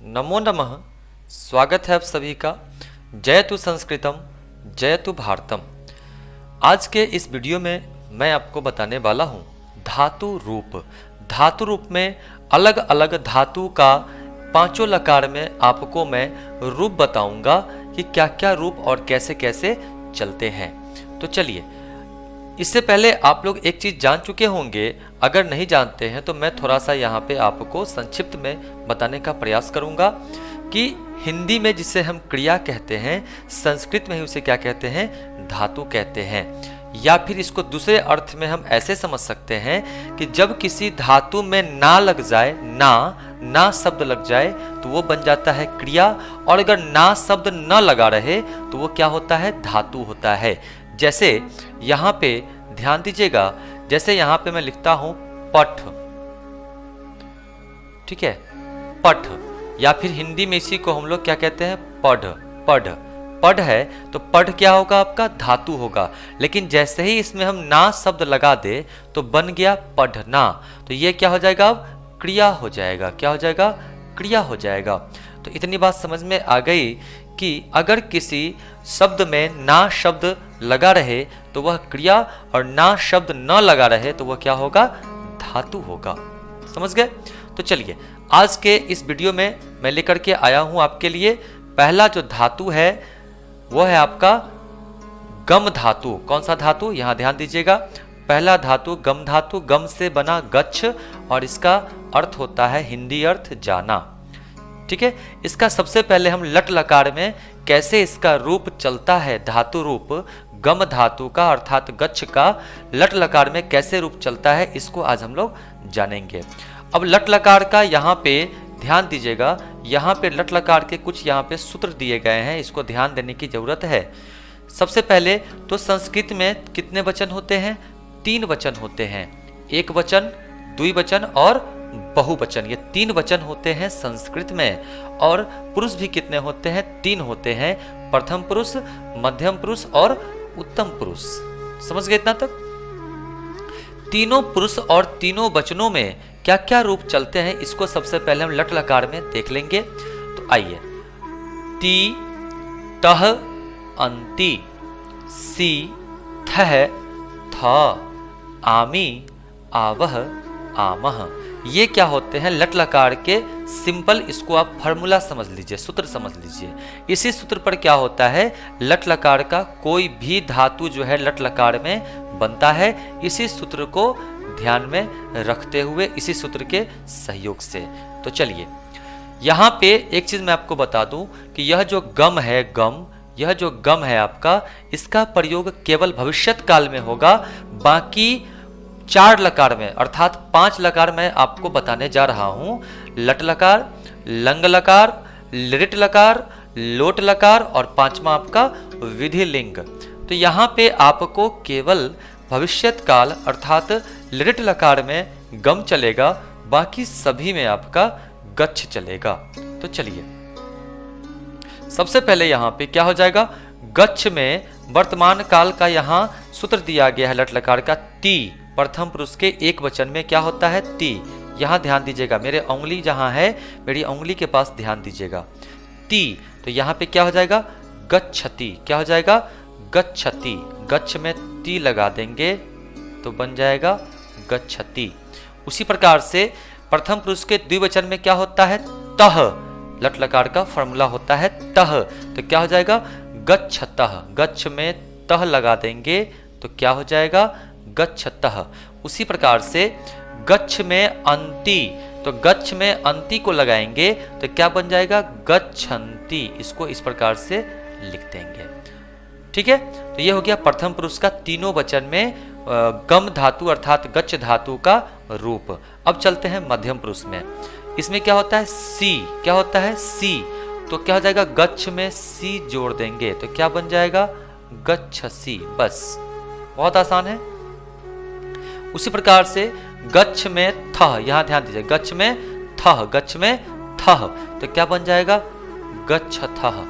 नमो नमः। स्वागत है आप सभी का। जयतु संस्कृतम जयतु भारतम। आज के इस वीडियो में मैं आपको बताने वाला हूँ धातु रूप। धातु रूप में अलग अलग धातु का पांचों लकार में आपको मैं रूप बताऊंगा कि क्या क्या रूप और कैसे कैसे चलते हैं। तो चलिए, इससे पहले आप लोग एक चीज जान चुके होंगे, अगर नहीं जानते हैं तो मैं थोड़ा सा यहाँ पे आपको संक्षिप्त में बताने का प्रयास करूंगा कि हिंदी में जिसे हम क्रिया कहते हैं, संस्कृत में ही उसे क्या कहते हैं, धातु कहते हैं। या फिर इसको दूसरे अर्थ में हम ऐसे समझ सकते हैं कि जब किसी धातु में ना लग जाए, ना शब्द लग जाए तो वो बन जाता है क्रिया, और अगर ना शब्द न लगा रहे तो वो क्या होता है, धातु होता है। जैसे यहाँ पे ध्यान दीजिएगा, जैसे यहाँ पे मैं लिखता हूं पठ, ठीक है, पठ, या फिर हिंदी में इसी को हम लोग क्या कहते हैं, पढ़। पढ़ है तो पढ़ क्या होगा, आपका धातु होगा। लेकिन जैसे ही इसमें हम ना शब्द लगा दे तो बन गया पढ़ना, तो ये क्या हो जाएगा, अब क्रिया हो जाएगा। क्या हो जाएगा, क्रिया हो जाएगा। तो इतनी बात समझ में आ गई कि अगर किसी शब्द में ना शब्द लगा रहे तो वह क्रिया, और ना शब्द न लगा रहे तो वह क्या होगा, धातु होगा। समझ गए। तो चलिए, आज के इस वीडियो में मैं लेकर के आया हूं आपके लिए पहला जो धातु है वो है आपका गम धातु। कौन सा धातु, यहां ध्यान दीजिएगा। पहला धातु गम धातु, गम से बना गच्छ, और इसका अर्थ होता है हिंदी अर्थ जाना। ठीक है, इसका सबसे पहले हम लट लकार में कैसे इसका रूप चलता है, धातु रूप गम धातु का अर्थात गच्छ का लट लकार में कैसे रूप चलता है, इसको आज हम लोग जानेंगे। अब लट लकार का यहाँ पे ध्यान दीजिएगा, यहाँ पे लट लकार के कुछ यहाँ पे सूत्र दिए गए हैं, इसको ध्यान देने की जरूरत है। सबसे पहले तो संस्कृत में कितने वचन होते हैं, 3 वचन होते हैं। एक वचन, द्विवचन और बहुवचन, ये 3 वचन होते हैं संस्कृत में। और पुरुष भी कितने होते हैं, 3 होते हैं, प्रथम पुरुष, मध्यम पुरुष और उत्तम पुरुष। समझ गए इतना तक। तीनों पुरुष और तीनों वचनों में क्या क्या रूप चलते हैं, इसको सबसे पहले हम लट लकार में देख लेंगे। तो आइए, ती, तह, अंति, सी, थह, थ, आमी, आवह, आमह, ये क्या होते हैं, लट लकार के सिंपल, इसको आप फॉर्मूला समझ लीजिए, सूत्र समझ लीजिए। इसी सूत्र पर क्या होता है, लट लकार का कोई भी धातु जो है लट लकार में बनता है, इसी सूत्र को ध्यान में रखते हुए, इसी सूत्र के सहयोग से। तो चलिए, यहाँ पे एक चीज मैं आपको बता दूं कि यह जो गम है, यह जो गम है आपका, इसका प्रयोग केवल भविष्यत काल में होगा। बाकी 4 लकार में अर्थात 5 लकार मैं आपको बताने जा रहा हूं, लट लकार, लंग लकार, लिट लकार, लोट लकार और 5वां आपका विधि लिंग। तो यहाँ पे आपको केवल भविष्यत काल अर्थात लिट लकार में गम चलेगा, बाकी सभी में आपका गच्छ चलेगा। तो चलिए, सबसे पहले यहाँ पे क्या हो जाएगा, गच्छ में वर्तमान काल का यहाँ सूत्र दिया गया है लट लकार का, ती, प्रथम पुरुष के एक वचन में क्या होता है, ती। यहां ध्यान दीजिएगा, मेरे उंगली जहां है, मेरी उंगली के पास ध्यान दीजिएगा, ती। तो यहां पे क्या हो जाएगा, गच्छति। क्या हो जाएगा, गच्छति। गच्छ में ती लगा देंगे तो बन जाएगा गच्छति। उसी प्रकार से प्रथम पुरुष के द्विवचन में क्या होता है, तह। लट लकार का फॉर्मूला होता है तह, तो क्या हो जाएगा, गच्छतः। गच्छ में तह लगा देंगे तो क्या हो जाएगा, गच्छतः। उसी प्रकार से गच्छ में अंति, तो गच्छ में अंति को लगाएंगे तो क्या बन जाएगा, गच्छन्ति। इसको इस प्रकार से लिख देंगे। ठीक है, तो ये हो गया प्रथम पुरुष का तीनों वचन में गम धातु अर्थात गच्छ धातु का रूप। अब चलते हैं मध्यम पुरुष में। इसमें क्या होता है, सी। क्या होता है, सी। तो क्या हो जाएगा, गच्छ में सी जोड़ देंगे तो क्या बन जाएगा, गच्छसी। बस, बहुत आसान है। उसी प्रकार से गच्छ में थह, यहां ध्यान दीजिए, गच्छ में थह, गच्छ में थह तो क्या बन जाएगा, गच्छथः।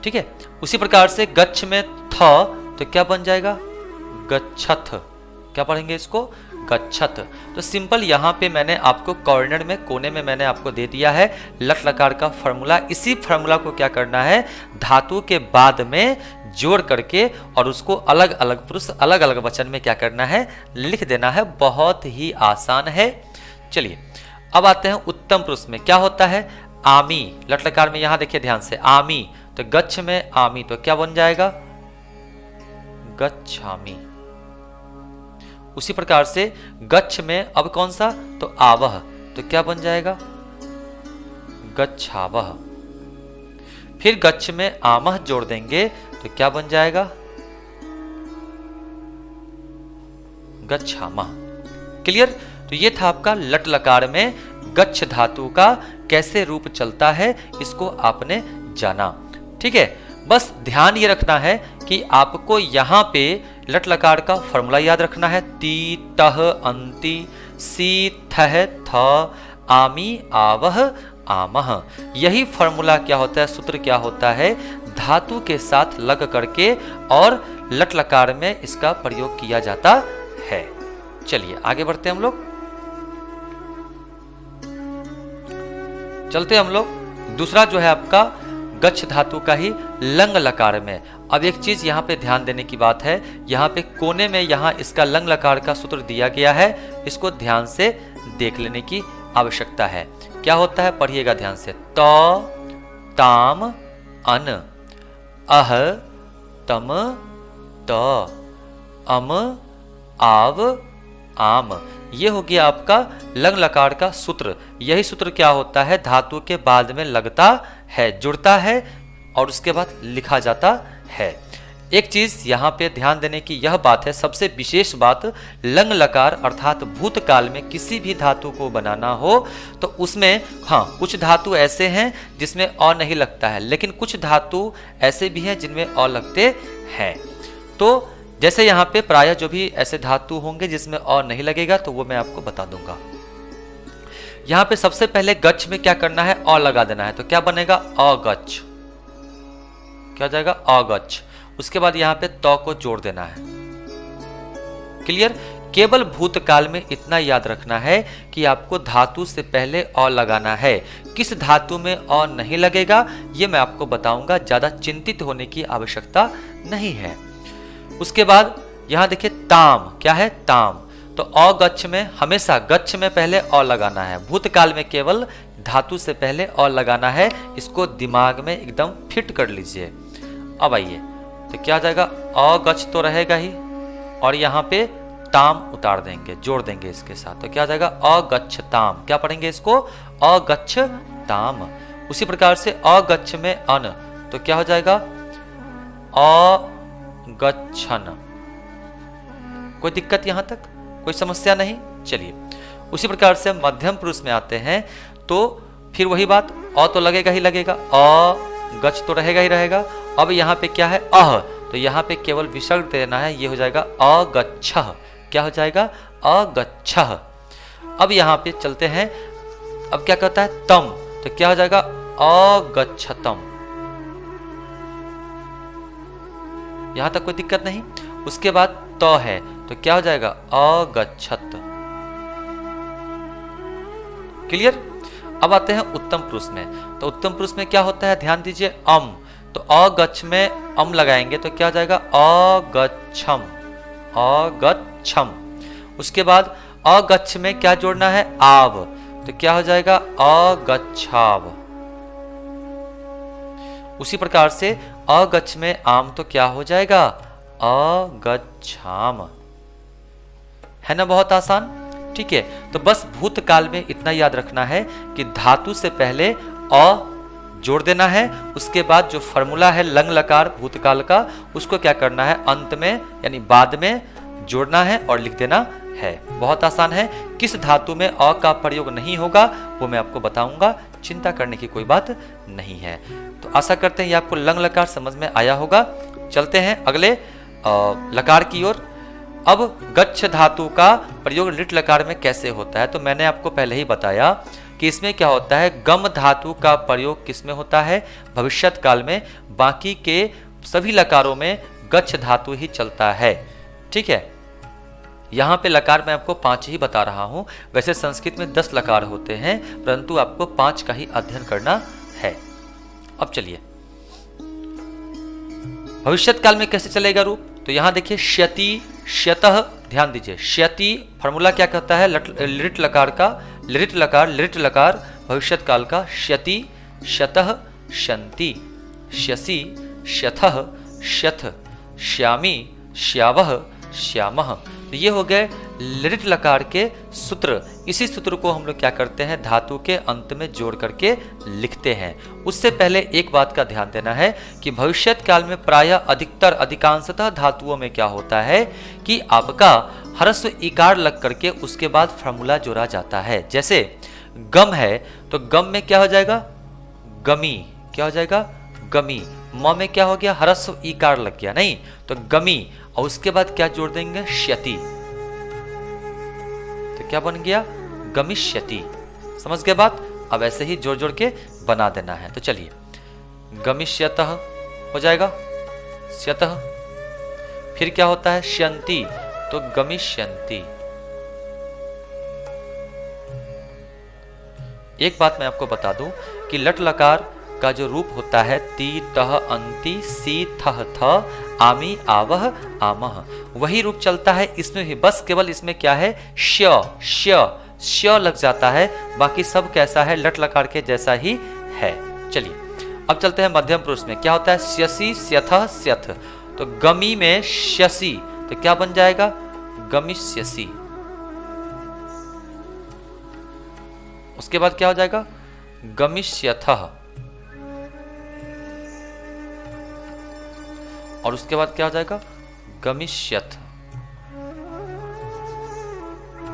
ठीक है, उसी प्रकार से गच्छ में थ तो क्या बन जाएगा, गच्छथ। क्या पढ़ेंगे इसको, गच्छत। तो सिंपल यहाँ पे मैंने आपको कॉर्नर में, कोने में मैंने आपको दे दिया है लट लकार का फॉर्मूला। इसी फॉर्मूला को क्या करना है, धातु के बाद में जोड़ करके और उसको अलग अलग पुरुष अलग अलग वचन में क्या करना है, लिख देना है। बहुत ही आसान है। चलिए अब आते हैं उत्तम पुरुष में। क्या होता है, आमी। लट लकार में यहां देखिए ध्यान से, आमी। तो गच्छ में आमी, तो क्या बन जाएगा, गच्छामी। उसी प्रकार से गच्छ में अब कौन सा, तो आवह, तो क्या बन जाएगा, गच्छावह। फिर गच्छ में आमह जोड़ देंगे तो क्या बन जाएगा, गच्छामह। क्लियर। तो ये था आपका लट लकार में गच्छ धातु का कैसे रूप चलता है, इसको आपने जाना। ठीक है, बस ध्यान ये रखना है कि आपको यहां पे लट लकार का फॉर्मूला याद रखना है। ती तह अंति, सी थह थ, आमी आवह आमह। यही फॉर्मूला क्या होता है, सूत्र क्या होता है, धातु के साथ लग करके और लट लकार में इसका प्रयोग किया जाता है। चलिए आगे बढ़ते हैं हम लोग। चलते हम लोग दूसरा जो है आपका गच्छ धातु का ही लंग लकार में। अब एक चीज यहाँ पे ध्यान देने की बात है, यहाँ पे कोने में यहाँ इसका लंग लकार का सूत्र दिया गया है, इसको ध्यान से देख लेने की आवश्यकता है। क्या होता है, पढ़िएगा ध्यान से। त ताम अन, अह तम त, अम आव आम। ये हो गया आपका लंग लकार का सूत्र। यही सूत्र क्या होता है, धातु के बाद में लगता है, जुड़ता है और उसके बाद लिखा जाता है। एक चीज यहाँ पे ध्यान देने की यह बात है, सबसे विशेष बात, लंग लकार अर्थात भूतकाल में किसी भी धातु को बनाना हो तो उसमें हाँ कुछ धातु ऐसे हैं जिसमें अ नहीं लगता है, लेकिन कुछ धातु ऐसे भी हैं जिनमें अ लगते हैं। तो जैसे यहाँ पे प्रायः जो भी ऐसे धातु होंगे जिसमें अ नहीं लगेगा तो वो मैं आपको बता दूंगा। यहाँ पे सबसे पहले गच्छ में क्या करना है, अ लगा देना है, तो क्या बनेगा, अगच्छ। क्या हो जाएगा, अगच्छ। उसके बाद यहाँ पे त को जोड़ देना है। क्लियर। केवल भूतकाल में इतना याद रखना है कि आपको धातु से पहले अ लगाना है। किस धातु में अ नहीं लगेगा ये मैं आपको बताऊंगा, ज्यादा चिंतित होने की आवश्यकता नहीं है। उसके बाद यहां देखिए ताम, क्या है, ताम। तो अ गच्छ में हमेशा गच्छ में पहले अ लगाना है, भूतकाल में केवल धातु से पहले अ लगाना है। इसको दिमाग में एकदम फिट कर लीजिए। अब आइए, तो क्या आ जाएगा, अ गच्छ तो रहेगा ही और यहाँ पे ताम उतार देंगे, जोड़ देंगे इसके साथ, तो क्या आ जाएगा, अगच्छ ताम। क्या पढ़ेंगे इसको, अगच्छ ताम। उसी प्रकार से अगच्छ में अन, तो क्या हो जाएगा, अगच्छन। कोई दिक्कत यहां तक, कोई समस्या नहीं। चलिए उसी प्रकार से मध्यम पुरुष में आते हैं तो फिर वही बात, अ तो लगेगा ही लगेगा, अ गच्छ तो रहेगा ही रहेगा। अब यहाँ पे क्या है, अह, तो यहाँ पे केवल विसर्ग देना है, ये हो जाएगा अगच्छः। क्या हो जाएगा, अगच्छः। अब यहाँ पे चलते हैं, अब क्या कहता है, तम, तो क्या हो जाएगा, अगच्छतम। यहां तक कोई दिक्कत नहीं। उसके बाद त है, तो क्या हो जाएगा, अगच्छत। क्लियर। अब आते हैं उत्तम पुरुष में। तो उत्तम पुरुष में क्या होता है, ध्यान दीजिए, अम। तो अगच्छ में अम लगाएंगे तो क्या हो जाएगा, अगच्छम, अगच्छम। उसके बाद अगच्छ में क्या जोड़ना है, आव, तो क्या हो जाएगा, अगच्छाव। उसी प्रकार से अगच्छ में आम, तो क्या हो जाएगा, अगच्छाम। है ना, बहुत आसान। ठीक है, तो बस भूतकाल में इतना याद रखना है कि धातु से पहले अ जोड़ देना है। उसके बाद जो फॉर्मूला है लंग लकार भूतकाल का, उसको क्या करना है, अंत में यानी बाद में जोड़ना है और लिख देना है। बहुत आसान है। किस धातु में अ का प्रयोग नहीं होगा वो मैं आपको बताऊंगा, चिंता करने की कोई बात नहीं है। तो आशा करते हैं ये आपको लंग लकार समझ में आया होगा। चलते हैं अगले लकार की ओर। अब गच्छ धातु का प्रयोग लिट लकार में कैसे होता है, तो मैंने आपको पहले ही बताया कि इसमें क्या होता है, गम धातु का प्रयोग किसमें होता है, भविष्यत काल में। बाकी के सभी लकारों में गच्छ धातु ही चलता है। ठीक है, यहाँ पे लकार मैं आपको 5 ही बता रहा हूँ। वैसे संस्कृत में 10 लकार होते हैं, परंतु आपको 5 का ही अध्ययन करना है। अब चलिए भविष्यत काल में कैसे चलेगा रूप, तो यहां देखिए श्यति, श्यतः, ध्यान दीजिए श्यति फॉर्मूला क्या कहता है, लिट लकार का, लिट लकार भविष्यत काल का, श्यति, शतः, शंति, श्यसि, श्यथः, श्यथ, श्यामी, श्यावः, श्यामः। तो ये हो गए लिट लकार के सूत्र। इसी सूत्र को हम लोग क्या करते हैं, धातु के अंत में जोड़ करके लिखते हैं। उससे पहले एक बात का ध्यान देना है कि भविष्यत काल में प्रायः अधिकांशतः धातुओं में क्या होता है कि आपका ह्रस्व इकार लग करके उसके बाद फॉर्मूला जोड़ा जाता है। जैसे गम है तो गम में क्या हो जाएगा, गमी, क्या हो जाएगा, गमी। म में क्या हो गया, ह्रस्व इकार लग गया, नहीं तो गमी, और उसके बाद क्या जोड़ देंगे, श्यति, तो क्या बन गया, गमिष्यति। समझ गए बात। अब ऐसे ही जोड़ जोड़ के बना देना है। तो चलिए गमिष्यतः हो जाएगा, स्यतः, फिर क्या होता है, श्यन्ति, तो गमिष्यन्ति। एक बात मैं आपको बता दूं कि लट लकार का जो रूप होता है ती, तह, अंति, सी, थह, थ, आमी, आवह, आमह, वही रूप चलता है इसमें भी। बस केवल इसमें क्या है, श्य, श्य, श्य लग जाता है, बाकी सब कैसा है, लट लकार के जैसा ही है। चलिए अब चलते हैं मध्यम पुरुष में। क्या होता है, स्यसि, स्यथ, स्यथ, तो गमी में श्यसि, तो क्या बन जाएगा, गमिष्यसि। उसके बाद क्या हो जाएगा, गमिष्यथः, और उसके बाद क्या हो जाएगा, गमिष्यथ।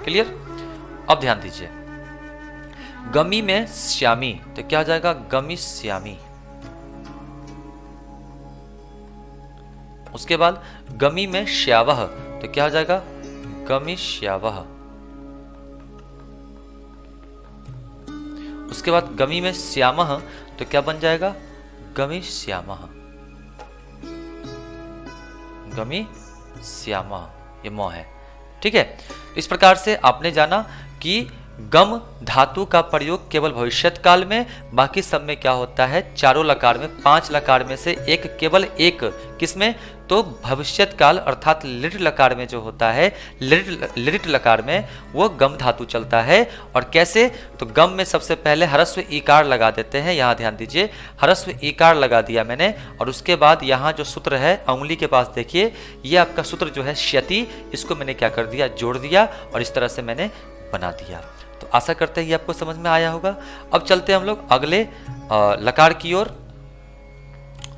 क्लियर। अब ध्यान दीजिए गमी में श्यामी, तो क्या हो जाएगा, गमिष्यामी। उसके बाद गमी में श्यावह, तो क्या हो जाएगा, गमिष्यावह। उसके बाद गमी में श्यामः, तो क्या बन जाएगा, गमिष्यामः, गमी श्यामा, ये म है। ठीक है। इस प्रकार से आपने जाना कि गम धातु का प्रयोग केवल भविष्यत काल में, बाकी सब में क्या होता है, चारों लकार में, 5 लकार में से एक, केवल एक किसमें, तो भविष्यत काल अर्थात लिट लकार में जो होता है, लिट लकार में वो गम धातु चलता है। और कैसे, तो गम में सबसे पहले ह्रस्व इकार लगा देते हैं। यहाँ ध्यान दीजिए ह्रस्व इकार लगा दिया मैंने, और उसके बाद यहाँ जो सूत्र है उंगली के पास देखिए, ये आपका सूत्र जो है श्यति, इसको मैंने क्या कर दिया, जोड़ दिया, और इस तरह से मैंने बना दिया। तो आशा करते हैं ये आपको समझ में आया होगा। अब चलते हैं हम लोग अगले लकार की ओर।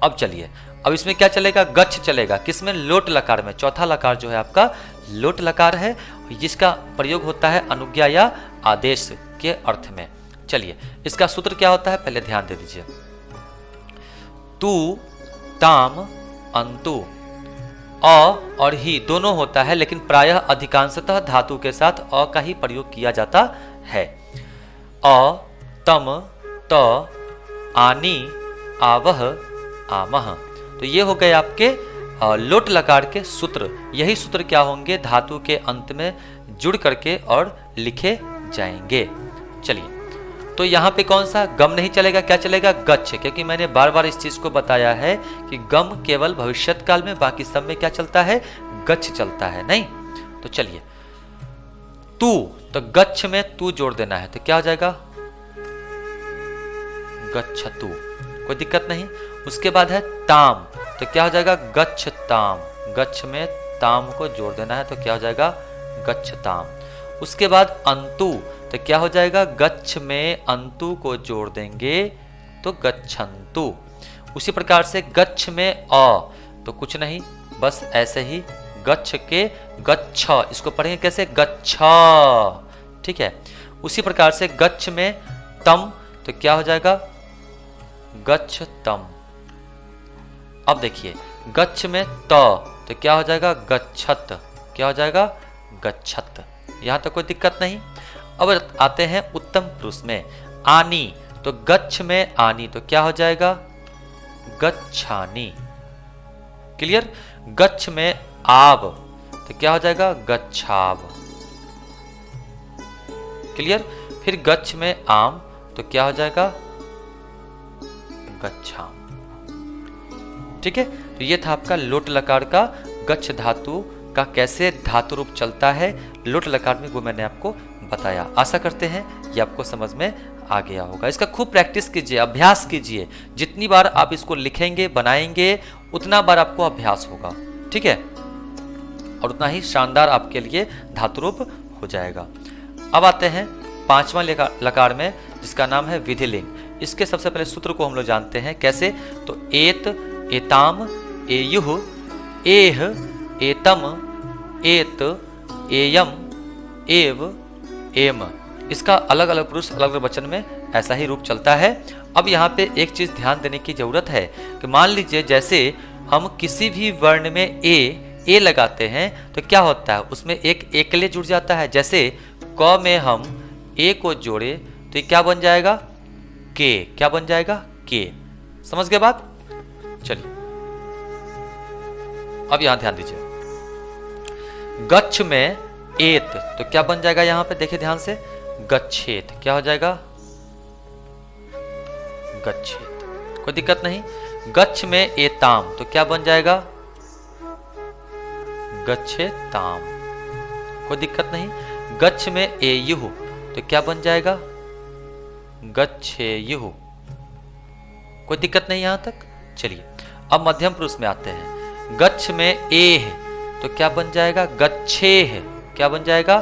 अब चलिए, अब इसमें क्या चलेगा, गच्छ चलेगा। किसमें, लोट लकार में। चौथा लकार जो है आपका लोट लकार है, जिसका प्रयोग होता है अनुज्ञा या आदेश के अर्थ में। चलिए इसका सूत्र क्या होता है, पहले ध्यान दे दीजिए। तू, ताम, अंतु, अ और ही दोनों होता है, लेकिन प्रायः अधिकांशतः धातु के साथ अ का ही प्रयोग किया जाता है। अ, तम, त, आनी, आवह, आमह। तो ये हो गए आपके लोट लकार के सूत्र। यही सूत्र क्या होंगे, धातु के अंत में जुड़ करके और लिखे जाएंगे। चलिए तो यहाँ पे कौन सा, गम नहीं चलेगा, क्या चलेगा, गच्छ, क्योंकि मैंने बार बार इस चीज को बताया है कि गम केवल भविष्यत काल में, बाकी सब में क्या चलता है, गच्छ चलता है, नहीं। तो चलिए तू, तो गच्छ में तू जोड़ देना है, तो क्या हो जाएगा, गच्छतु, कोई दिक्कत नहीं। उसके बाद है ताम, तो क्या हो जाएगा, गच्छ ताम, गच्छ में ताम को जोड़ देना है, तो क्या हो जाएगा, गच्छ ताम। उसके बाद अंतु, तो क्या हो जाएगा, गच्छ में अंतु को जोड़ देंगे तो गच्छन्तु। उसी प्रकार से गच्छ में अ, तो कुछ नहीं, बस ऐसे ही गच्छ के गच्छ, इसको पढ़ेंगे कैसे, गच्छ, ठीक है। उसी प्रकार से गच्छ में तम, तो क्या हो जाएगा, गच्छ तम। अब देखिए गच्छ में त, तो क्या हो जाएगा, गच्छत, क्या हो जाएगा, गच्छत। यहां तक कोई दिक्कत नहीं। अब आते हैं उत्तम पुरुष में। आनी, तो गच्छ में आनी, तो क्या हो जाएगा, गच्छानी। क्लियर। गच्छ में आव, तो क्या हो जाएगा गच्छाव। क्लियर। फिर गच्छ में आम तो क्या हो जाएगा गच्छाम। ठीक है, तो ये था आपका लोट लकार का गच्छ धातु का कैसे धातु रूप चलता है लोट लकार में, वो मैंने आपको बताया। आशा करते हैं ये आपको समझ में आ गया होगा। इसका खूब प्रैक्टिस कीजिए, अभ्यास कीजिए। जितनी बार आप इसको लिखेंगे बनाएंगे उतना बार आपको अभ्यास होगा। ठीक है, और उतना ही शानदार आपके लिए धातु रूप हो जाएगा। अब आते हैं पांचवा लकार में, जिसका नाम है विधिलिंग। इसके सबसे पहले सूत्र को हम लोग जानते हैं कैसे। तो एत, एताम, एयुः, एह, एतम, एत, एयम, एव, एम। इसका अलग अलग पुरुष अलग अलग वचन में ऐसा ही रूप चलता है। अब यहाँ पे एक चीज ध्यान देने की जरूरत है कि मान लीजिए जैसे हम किसी भी वर्ण में ए लगाते हैं तो क्या होता है, उसमें एक एकले जुड़ जाता है। जैसे क में हम ए को जोड़े तो ये क्या बन जाएगा के। क्या बन जाएगा के। समझ गए बात। चलिए अब यहां ध्यान दीजिए, गच्छ में एत तो क्या बन जाएगा, यहां पे देखिए ध्यान से, गच्छेत। क्या हो जाएगा गच्छेत, कोई दिक्कत नहीं। गच्छ में एताम तो क्या बन जाएगा गच्छेताम, कोई दिक्कत नहीं। गच्छ में एयुः तो क्या बन जाएगा गच्छेयुः, कोई दिक्कत नहीं यहां तक। चलिए अब मध्यम पुरुष में आते हैं। गच्छ में एह तो क्या बन जाएगा गच्छेह। क्या बन जाएगा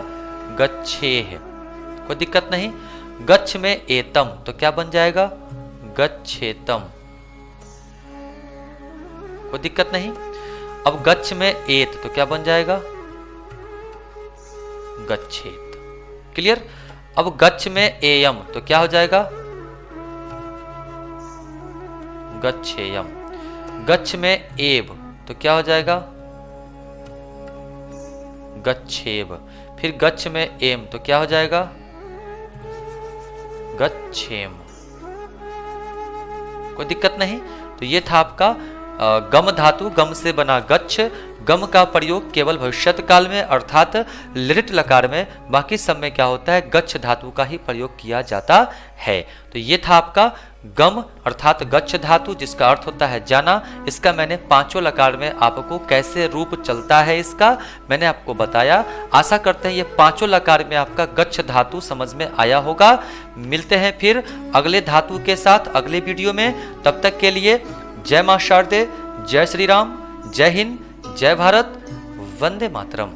गच्छेह, कोई दिक्कत नहीं। गच्छ में एतम तो क्या बन जाएगा गच्छेतम, कोई दिक्कत नहीं। अब गच्छ में एत तो क्या बन जाएगा गच्छेत। क्लियर। अब गच्छ में एयम तो क्या हो जाएगा गच्छेयम। गच्छ में एव तो क्या हो जाएगा गच्छेव। फिर गच्छ में एम तो क्या हो जाएगा गच्छेम, कोई दिक्कत नहीं। तो ये था आपका गम धातु, गम से बना गच्छ। गम का प्रयोग केवल भविष्यत काल में अर्थात लिट लकार में, बाकी सब में क्या होता है गच्छ धातु का ही प्रयोग किया जाता है। तो ये था आपका गम अर्थात गच्छ धातु, जिसका अर्थ होता है जाना। इसका मैंने पांचों लकार में आपको कैसे रूप चलता है इसका मैंने आपको बताया। आशा करते हैं ये पांचों लकार में आपका गच्छ धातु समझ में आया होगा। मिलते हैं फिर अगले धातु के साथ अगले वीडियो में। तब तक के लिए जय मां शारदे, जय श्री राम, जय हिंद, जय भारत, वंदे मातरम।